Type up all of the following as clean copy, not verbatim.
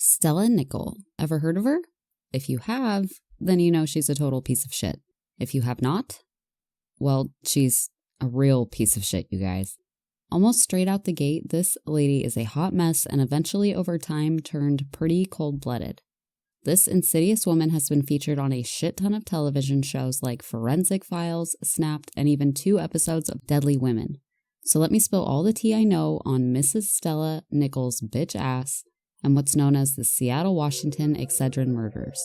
Stella Nickell. Ever heard of her? If you have, then you know she's a total piece of shit. If you have not, well, she's a real piece of shit, you guys. Almost straight out the gate, this lady is a hot mess and eventually over time turned pretty cold-blooded. This insidious woman has been featured on a shit ton of television shows like Forensic Files, Snapped, and even 2 episodes of Deadly Women. So let me spill all the tea I know on Mrs. Stella Nickell's bitch ass and what's known as the Seattle, Washington Excedrin murders.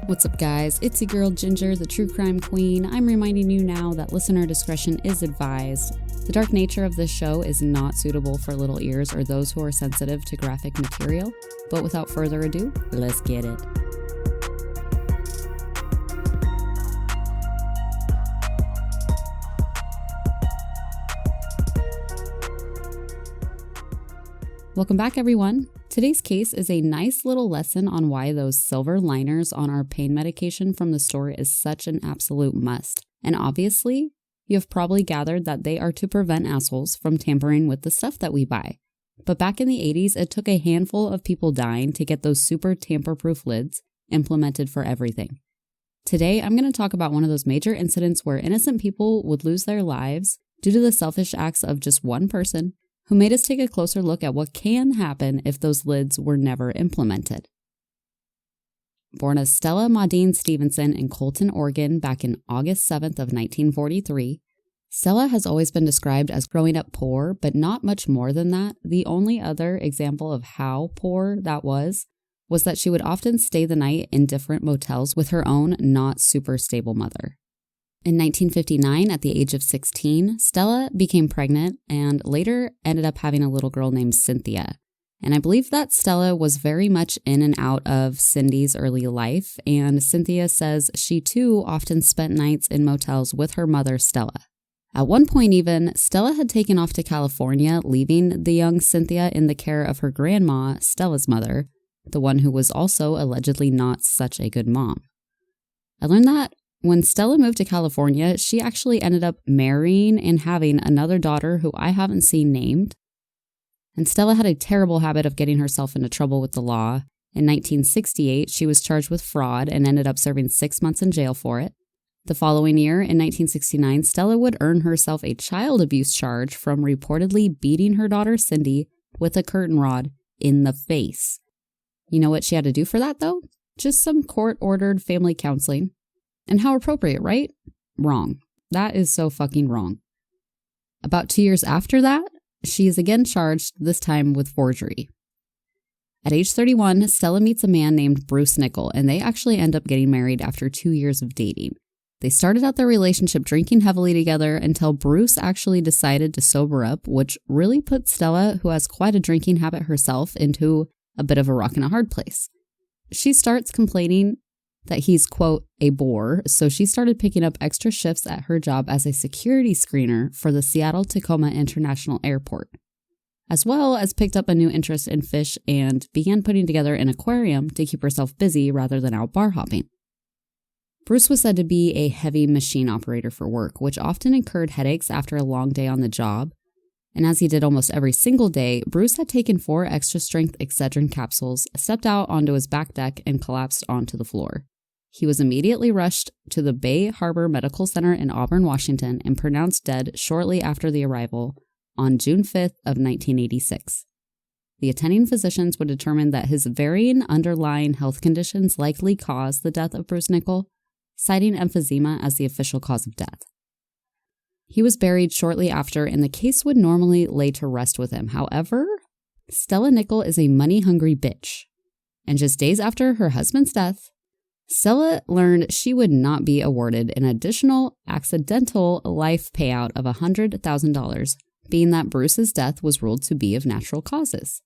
What's up, guys? It's your girl Ginger, the true crime queen. I'm reminding you now that listener discretion is advised. The dark nature of this show is not suitable for little ears or those who are sensitive to graphic material. But without further ado, let's get it. Welcome back, everyone. Today's case is a nice little lesson on why those silver liners on our pain medication from the store is such an absolute must. And obviously, you have probably gathered that they are to prevent assholes from tampering with the stuff that we buy. But back in the 80s, it took a handful of people dying to get those super tamper-proof lids implemented for everything. Today, I'm going to talk about one of those major incidents where innocent people would lose their lives due to the selfish acts of just one person who made us take a closer look at what can happen if those lids were never implemented. Born as Stella Maudine Stevenson in Colton, Oregon back in August 7th of 1943, Stella has always been described as growing up poor, but not much more than that. The only other example of how poor that was that she would often stay the night in different motels with her own not super stable mother. In 1959, at the age of 16, Stella became pregnant and later ended up having a little girl named Cynthia. And I believe that Stella was very much in and out of Cindy's early life, and Cynthia says she too often spent nights in motels with her mother, Stella. At one point even, Stella had taken off to California, leaving the young Cynthia in the care of her grandma, Stella's mother, the one who was also allegedly not such a good mom. I learned that when Stella moved to California, she actually ended up marrying and having another daughter who I haven't seen named. And Stella had a terrible habit of getting herself into trouble with the law. In 1968, she was charged with fraud and ended up serving 6 months in jail for it. The following year, in 1969, Stella would earn herself a child abuse charge from reportedly beating her daughter Cindy with a curtain rod in the face. You know what she had to do for that, though? Just some court-ordered family counseling. And how appropriate, right? Wrong. That is so fucking wrong. About 2 years after that, she is again charged, this time with forgery. At age 31, Stella meets a man named Bruce Nickell, and they actually end up getting married after 2 years of dating. They started out their relationship drinking heavily together until Bruce actually decided to sober up, which really put Stella, who has quite a drinking habit herself, into a bit of a rock and a hard place. She starts complaining that he's, quote, a bore, so she started picking up extra shifts at her job as a security screener for the Seattle-Tacoma International Airport, as well as picked up a new interest in fish and began putting together an aquarium to keep herself busy rather than out bar hopping. Bruce was said to be a heavy machine operator for work, which often incurred headaches after a long day on the job, and as he did almost every single day, Bruce had taken 4 extra-strength Excedrin capsules, stepped out onto his back deck, and collapsed onto the floor. He was immediately rushed to the Bay Harbor Medical Center in Auburn, Washington, and pronounced dead shortly after the arrival on June 5th of 1986. The attending physicians would determine that his varying underlying health conditions likely caused the death of Bruce Nickell, citing emphysema as the official cause of death. He was buried shortly after, and the case would normally lay to rest with him. However, Stella Nickell is a money-hungry bitch, and just days after her husband's death, Stella learned she would not be awarded an additional accidental life payout of $100,000, being that Bruce's death was ruled to be of natural causes.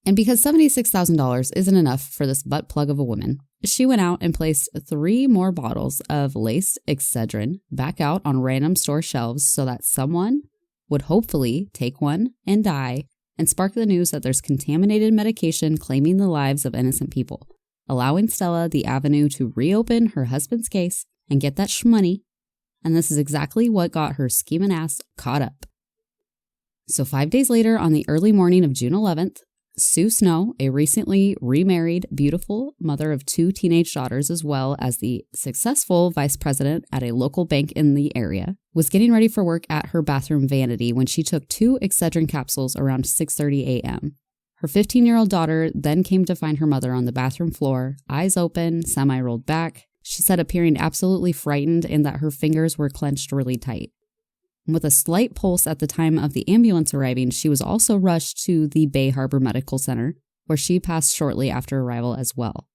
And because $76,000 isn't enough for this butt plug of a woman, she went out and placed 3 more bottles of laced Excedrin back out on random store shelves so that someone would hopefully take one and die and spark the news that there's contaminated medication claiming the lives of innocent people, allowing Stella the avenue to reopen her husband's case and get that shmoney. And this is exactly what got her scheming ass caught up. So 5 days later, on the early morning of June 11th, Sue Snow, a recently remarried, beautiful mother of 2 teenage daughters, as well as the successful vice president at a local bank in the area, was getting ready for work at her bathroom vanity when she took 2 Excedrin capsules around 6:30 a.m. Her 15-year-old daughter then came to find her mother on the bathroom floor, eyes open, semi-rolled back. She said appearing absolutely frightened and that her fingers were clenched really tight. With a slight pulse at the time of the ambulance arriving, she was also rushed to the Bay Harbor Medical Center, where she passed shortly after arrival as well.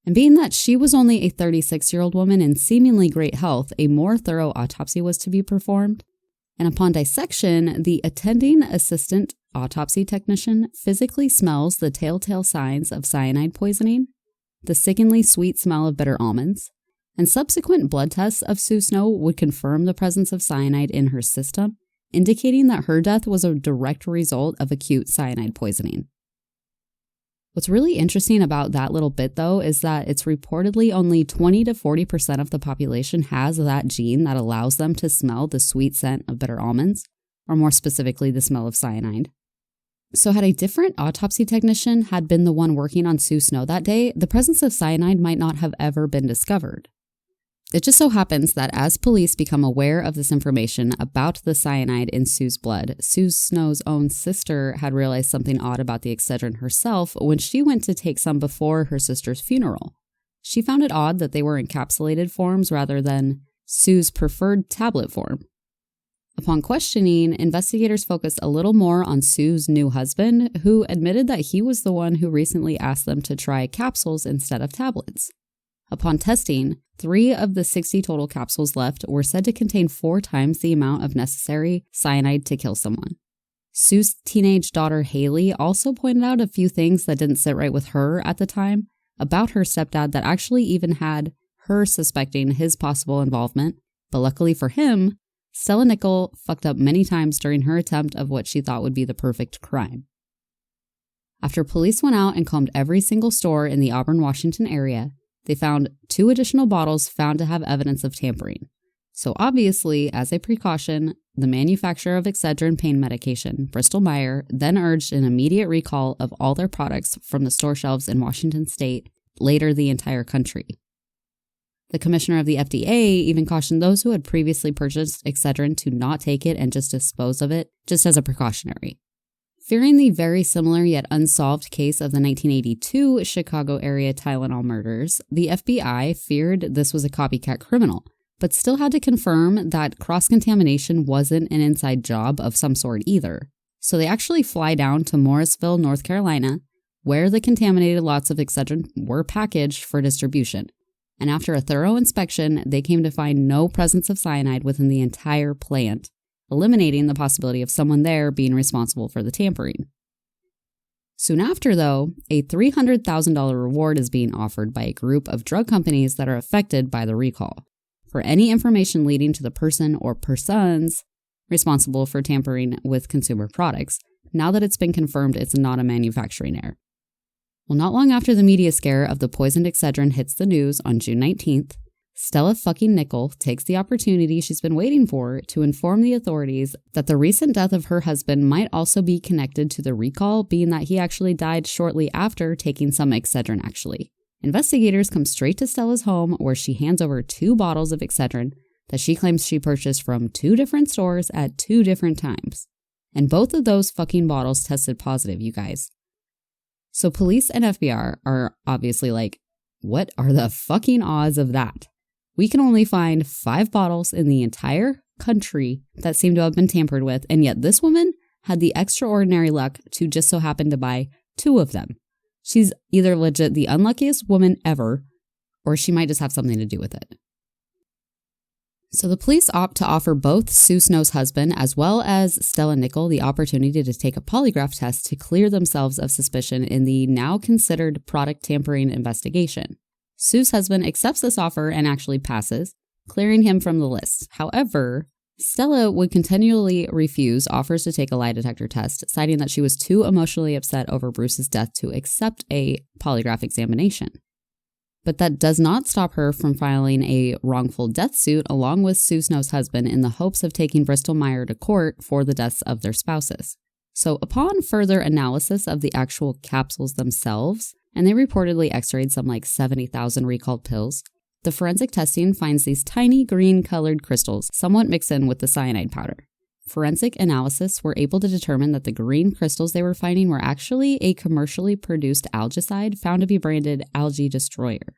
And being that she was only a 36-year-old woman in seemingly great health, a more thorough autopsy was to be performed. And upon dissection, the attending assistant autopsy technician physically smells the telltale signs of cyanide poisoning, the sickeningly sweet smell of bitter almonds, and subsequent blood tests of Sue Snow would confirm the presence of cyanide in her system, indicating that her death was a direct result of acute cyanide poisoning. What's really interesting about that little bit, though, is that it's reportedly only 20 to 40% of the population has that gene that allows them to smell the sweet scent of bitter almonds, or more specifically, the smell of cyanide. So had a different autopsy technician had been the one working on Sue Snow that day, the presence of cyanide might not have ever been discovered. It just so happens that as police become aware of this information about the cyanide in Sue's blood, Sue Snow's own sister had realized something odd about the Excedrin herself when she went to take some before her sister's funeral. She found it odd that they were encapsulated forms rather than Sue's preferred tablet form. Upon questioning, investigators focused a little more on Sue's new husband, who admitted that he was the one who recently asked them to try capsules instead of tablets. Upon testing, 3 of the 60 total capsules left were said to contain 4 times the amount of necessary cyanide to kill someone. Sue's teenage daughter Haley also pointed out a few things that didn't sit right with her at the time about her stepdad that actually even had her suspecting his possible involvement. But luckily for him, Stella Nickell fucked up many times during her attempt of what she thought would be the perfect crime. After police went out and combed every single store in the Auburn, Washington area, they found 2 additional bottles found to have evidence of tampering. So obviously, as a precaution, the manufacturer of Excedrin pain medication, Bristol-Myers, then urged an immediate recall of all their products from the store shelves in Washington state, later the entire country. The commissioner of the FDA even cautioned those who had previously purchased Excedrin to not take it and just dispose of it, just as a precautionary. Fearing the very similar yet unsolved case of the 1982 Chicago area Tylenol murders, the FBI feared this was a copycat criminal, but still had to confirm that cross-contamination wasn't an inside job of some sort either. So they actually fly down to Morrisville, North Carolina, where the contaminated lots of Excedrin were packaged for distribution. And after a thorough inspection, they came to find no presence of cyanide within the entire plant, eliminating the possibility of someone there being responsible for the tampering. Soon after, though, a $300,000 reward is being offered by a group of drug companies that are affected by the recall for any information leading to the person or persons responsible for tampering with consumer products, now that it's been confirmed it's not a manufacturing error. Well, not long after the media scare of the poisoned Excedrin hits the news on June 19th, Stella fucking Nickell takes the opportunity she's been waiting for to inform the authorities that the recent death of her husband might also be connected to the recall, being that he actually died shortly after taking some Excedrin actually. Investigators come straight to Stella's home where she hands over 2 bottles of Excedrin that she claims she purchased from 2 different stores at 2 different times. And both of those fucking bottles tested positive, you guys. So police and FBI are obviously like, what are the fucking odds of that? We can only find 5 bottles in the entire country that seem to have been tampered with, and yet this woman had the extraordinary luck to just so happen to buy 2 of them. She's either legit the unluckiest woman ever, or she might just have something to do with it. So the police opt to offer both Sue Snow's husband as well as Stella Nickell the opportunity to take a polygraph test to clear themselves of suspicion in the now considered product tampering investigation. Sue's husband accepts this offer and actually passes, clearing him from the list. However, Stella would continually refuse offers to take a lie detector test, citing that she was too emotionally upset over Bruce's death to accept a polygraph examination. But that does not stop her from filing a wrongful death suit along with Sue Snow's husband in the hopes of taking Bristol Myers to court for the deaths of their spouses. So upon further analysis of the actual capsules themselves, and they reportedly x-rayed some like 70,000 recalled pills, the forensic testing finds these tiny green-colored crystals somewhat mixed in with the cyanide powder. Forensic analysis were able to determine that the green crystals they were finding were actually a commercially produced algicide found to be branded Algae Destroyer.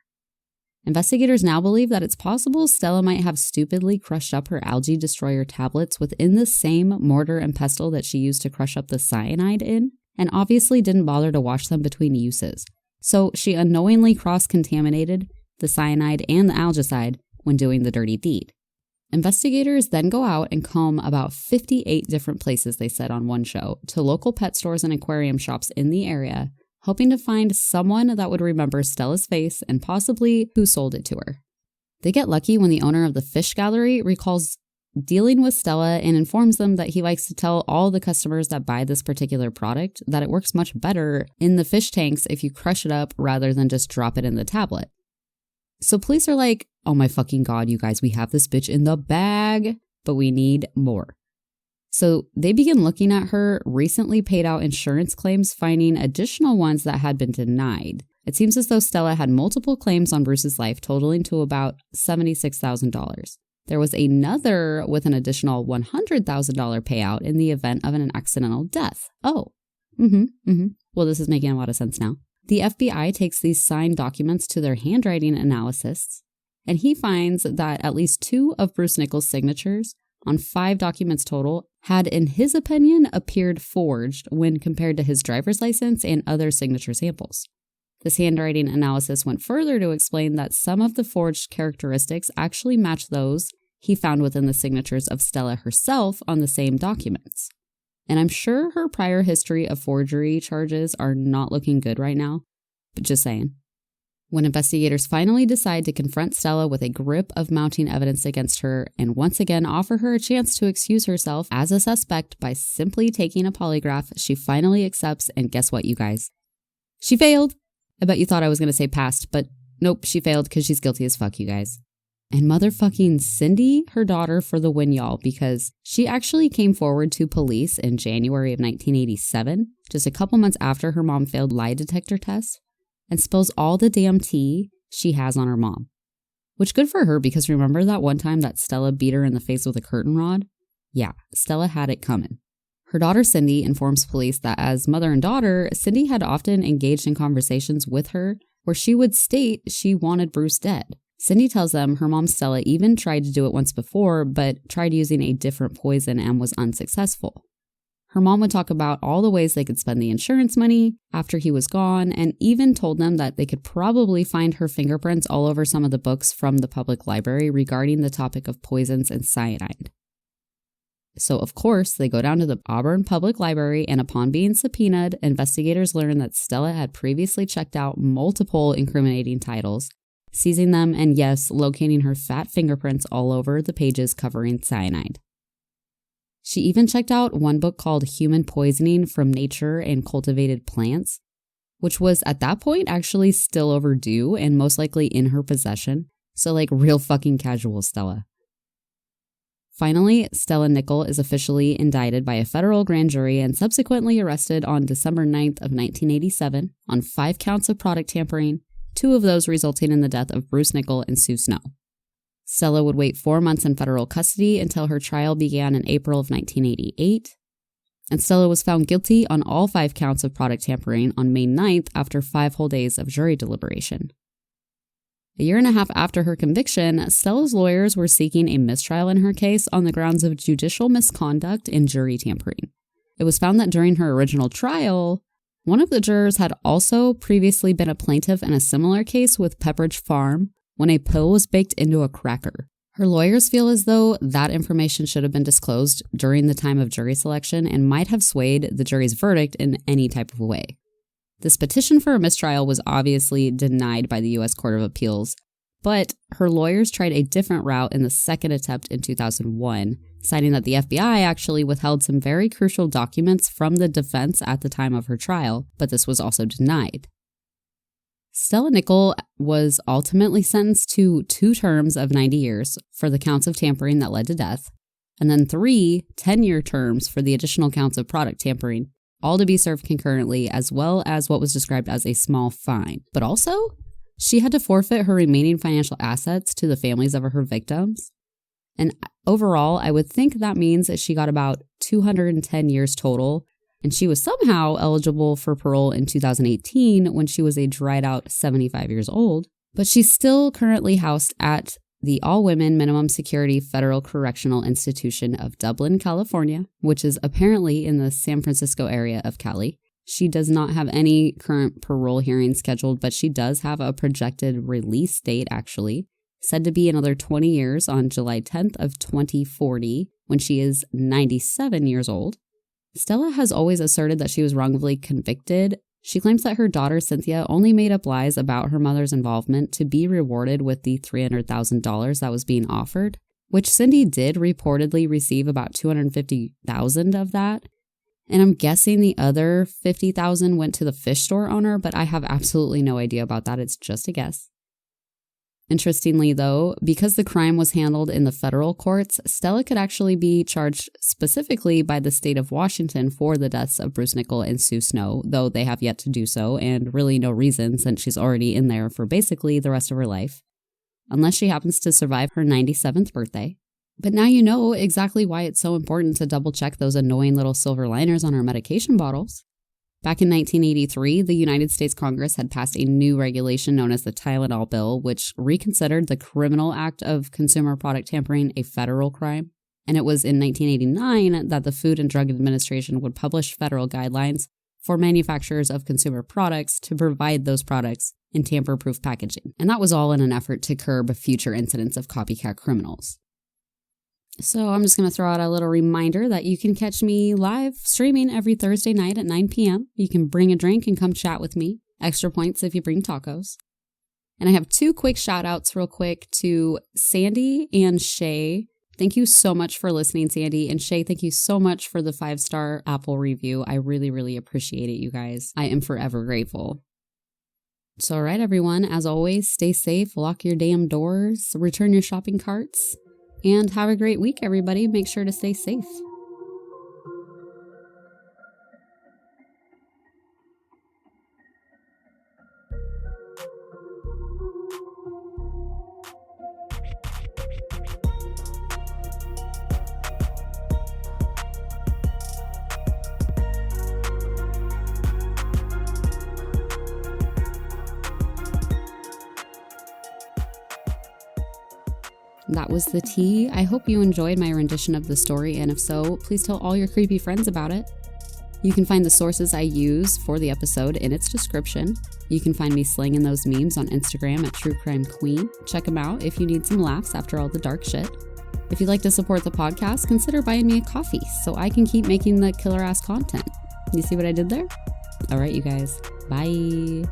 Investigators now believe that it's possible Stella might have stupidly crushed up her Algae Destroyer tablets within the same mortar and pestle that she used to crush up the cyanide in, and obviously didn't bother to wash them between uses. So she unknowingly cross-contaminated the cyanide and the algicide when doing the dirty deed. Investigators then go out and comb about 58 different places, they said on one show, to local pet stores and aquarium shops in the area, hoping to find someone that would remember Stella's face and possibly who sold it to her. They get lucky when the owner of the fish gallery recalls dealing with Stella and informs them that he likes to tell all the customers that buy this particular product that it works much better in the fish tanks if you crush it up rather than just drop it in the tablet. So police are like, oh my fucking god, you guys, we have this bitch in the bag, but we need more. So they begin looking at her recently paid out insurance claims, finding additional ones that had been denied. It seems as though Stella had multiple claims on Bruce's life, totaling to about $76,000. There was another with an additional $100,000 payout in the event of an accidental death. Oh, well, this is making a lot of sense now. The FBI takes these signed documents to their handwriting analysts, and he finds that at least 2 of Bruce Nickell's signatures on 5 documents total had, in his opinion, appeared forged when compared to his driver's license and other signature samples. This handwriting analysis went further to explain that some of the forged characteristics actually match those he found within the signatures of Stella herself on the same documents. And I'm sure her prior history of forgery charges are not looking good right now, but just saying. When investigators finally decide to confront Stella with a grip of mounting evidence against her and once again offer her a chance to excuse herself as a suspect by simply taking a polygraph, she finally accepts, and guess what, you guys? She failed! I bet you thought I was going to say passed, but nope, she failed because she's guilty as fuck, you guys. And motherfucking Cindy, her daughter, for the win, y'all, because she actually came forward to police in January of 1987, just a couple months after her mom failed lie detector tests, and spills all the damn tea she has on her mom. Which good for her, because remember that one time that Stella beat her in the face with a curtain rod? Yeah, Stella had it coming. Her daughter Cindy informs police that as mother and daughter, Cindy had often engaged in conversations with her where she would state she wanted Bruce dead. Cindy tells them her mom Stella even tried to do it once before, but tried using a different poison and was unsuccessful. Her mom would talk about all the ways they could spend the insurance money after he was gone, and even told them that they could probably find her fingerprints all over some of the books from the public library regarding the topic of poisons and cyanide. So, of course, they go down to the Auburn Public Library, and upon being subpoenaed, investigators learn that Stella had previously checked out multiple incriminating titles, seizing them and, yes, locating her fat fingerprints all over the pages covering cyanide. She even checked out one book called Human Poisoning from Nature and Cultivated Plants, which was at that point actually still overdue and most likely in her possession. So like real fucking casual Stella. Finally, Stella Nickell is officially indicted by a federal grand jury and subsequently arrested on December 9th of 1987 on 5 counts of product tampering, 2 of those resulting in the death of Bruce Nickell and Sue Snow. Stella would wait 4 months in federal custody until her trial began in April of 1988, and Stella was found guilty on all 5 counts of product tampering on May 9th after 5 whole days of jury deliberation. A year and a half after her conviction, Stella's lawyers were seeking a mistrial in her case on the grounds of judicial misconduct and jury tampering. It was found that during her original trial, one of the jurors had also previously been a plaintiff in a similar case with Pepperidge Farm when a pill was baked into a cracker. Her lawyers feel as though that information should have been disclosed during the time of jury selection and might have swayed the jury's verdict in any type of way. This petition for a mistrial was obviously denied by the U.S. Court of Appeals, but her lawyers tried a different route in the second attempt in 2001, citing that the FBI actually withheld some very crucial documents from the defense at the time of her trial, but this was also denied. Stella Nickell was ultimately sentenced to 2 terms of 90 years for the counts of tampering that led to death, and then 3 10-year terms for the additional counts of product tampering, all to be served concurrently, as well as what was described as a small fine. But also, she had to forfeit her remaining financial assets to the families of her victims. And overall, I would think that means that she got about 210 years total, and she was somehow eligible for parole in 2018 when she was a dried-out 75 years old. But she's still currently housed at the all-women minimum security federal correctional institution of Dublin, California, which is apparently in the San Francisco area of Cali. She does not have any current parole hearings scheduled, but she does have a projected release date, actually, said to be another 20 years on July 10th of 2040, when she is 97 years old. Stella has always asserted that she was wrongfully convicted. She claims that her daughter, Cynthia, only made up lies about her mother's involvement to be rewarded with the $300,000 that was being offered, which Cindy did reportedly receive about $250,000 of that. And I'm guessing the other $50,000 went to the fish store owner, but I have absolutely no idea about that. It's just a guess. Interestingly, though, because the crime was handled in the federal courts, Stella could actually be charged specifically by the state of Washington for the deaths of Bruce Nickell and Sue Snow, though they have yet to do so, and really no reason since she's already in there for basically the rest of her life, unless she happens to survive her 97th birthday. But now you know exactly why it's so important to double-check those annoying little silver liners on our medication bottles. Back in 1983, the United States Congress had passed a new regulation known as the Tylenol Bill, which reconsidered the criminal act of consumer product tampering a federal crime. And it was in 1989 that the Food and Drug Administration would publish federal guidelines for manufacturers of consumer products to provide those products in tamper-proof packaging. And that was all in an effort to curb future incidents of copycat criminals. So I'm just going to throw out a little reminder that you can catch me live streaming every Thursday night at 9 p.m. You can bring a drink and come chat with me. Extra points if you bring tacos. And I have 2 quick shout outs real quick to Sandy and Shay. Thank you so much for listening, Sandy. And Shay, thank you so much for the 5-star Apple review. I really, really appreciate it, you guys. I am forever grateful. So all right, everyone, as always, stay safe, lock your damn doors, return your shopping carts. And have a great week, everybody. Make sure to stay safe. That was the tea. I hope you enjoyed my rendition of the story, and if so, please tell all your creepy friends about it. You can find the sources I use for the episode in its description. You can find me slinging those memes on Instagram at True Crime Queen. Check them out if you need some laughs after all the dark shit. If you'd like to support the podcast, consider buying me a coffee so I can keep making the killer-ass content. You see what I did there? All right, you guys. Bye.